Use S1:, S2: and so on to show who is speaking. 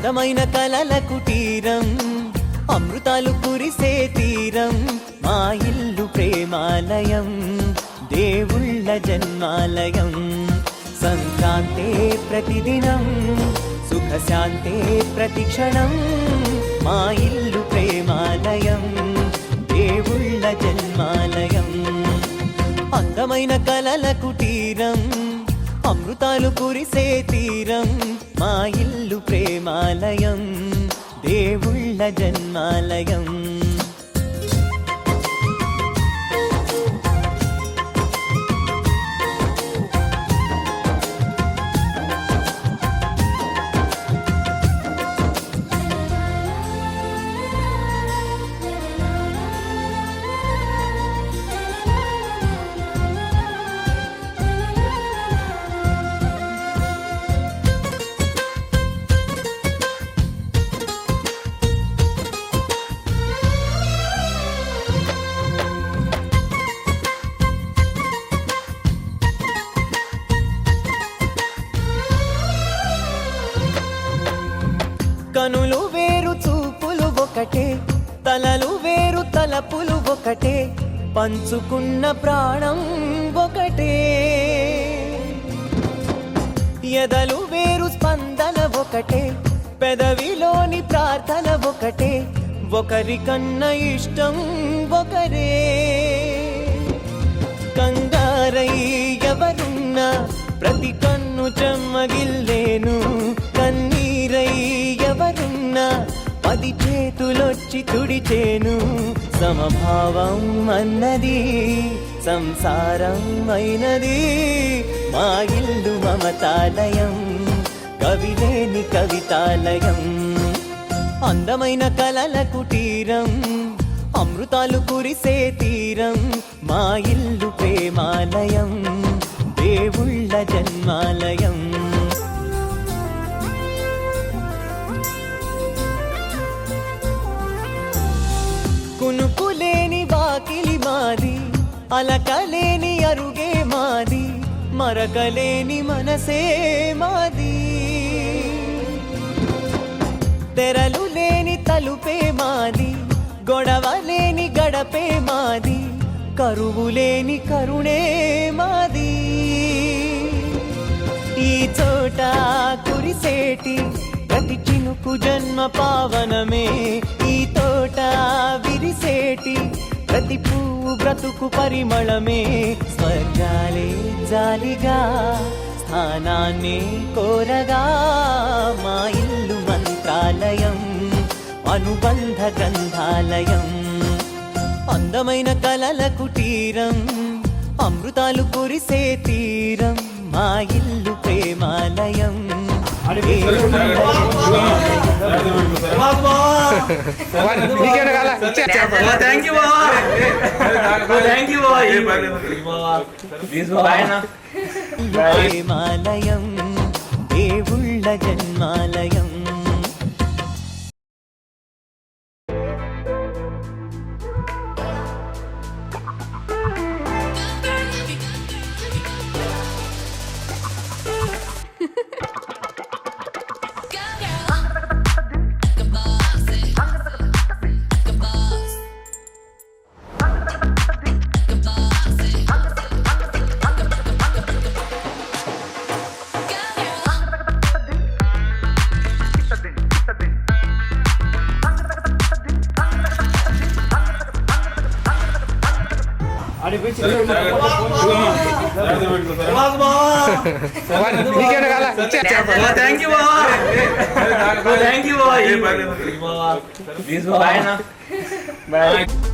S1: అందమైన కలల కుటీరం అమృతాలు కురిసే తీరం మా ఇల్లు ప్రేమాలయం దేవుళ్ళ జన్మాలయం సంక్రాంతే ప్రతిదినం సుఖశాంతే ప్రతిక్షణం మా ఇల్లు ప్రేమాలయం దేవుళ్ళ జన్మాలయం అందమైన కలల కుటీరం అమృతాలు కురిసే తీరం మా ఇల్లు ప్రేమాలయం దేవుళ్ళ జన్మాలయం కనులు వేరు చూపులు ఒకటే తలలు వేరు తలపులు ఒకటే పంచుకున్న ప్రాణం ఒకటే ఎదలు వేరు స్పందన ఒకటే పెదవిలోని ప్రార్థన ఒకటే ఒకరికన్నా ఇష్టం ఒకరే కంగారై ఎవరున్నా ప్రతి కన్ను చెమ్మగిల్లేను కన్నీరై ఎవరున్నా 10 చేతులొచ్చి తుడిచేను సమభావం అన్నది సంసారం అయినది మా ఇల్లు మమతాలయం కవిలేని కవితాలయం అందమైన కలల కుటీరం అమృతాలు కురిసే తీరం మా ఇల్లు ప్రేమాలయం దేవుళ్ళ జన్మాలయం కునుకులేని వాకిలి మాది అలకలేని అరుగే మాది మరకలేని మనసే మాది తెరలు లేని తలుపే మాది గొడవ లేని గడపే మాది కరువు లేని కరుణే మాది ఈ చోట కురిసేటి ప్రతి చినుకు జన్మ పావనమే ఈ తోట విరిసేటి ప్రతి పువ్వు బ్రతుకు పరిమళమే స్వర్గాలే జాలిగా స్థానాన్ని కోరగా మా ఇల్లు మంత్రాలయం అనుబంధ గ్రంథాలయం అందమైన కలల కుటీరం అమృతాలు కురిసే తీరం మా ఇల్లు ప్రేమాలయం ప్రేమాలయం దేవుళ్ళ జన్మాలయం
S2: Thank you.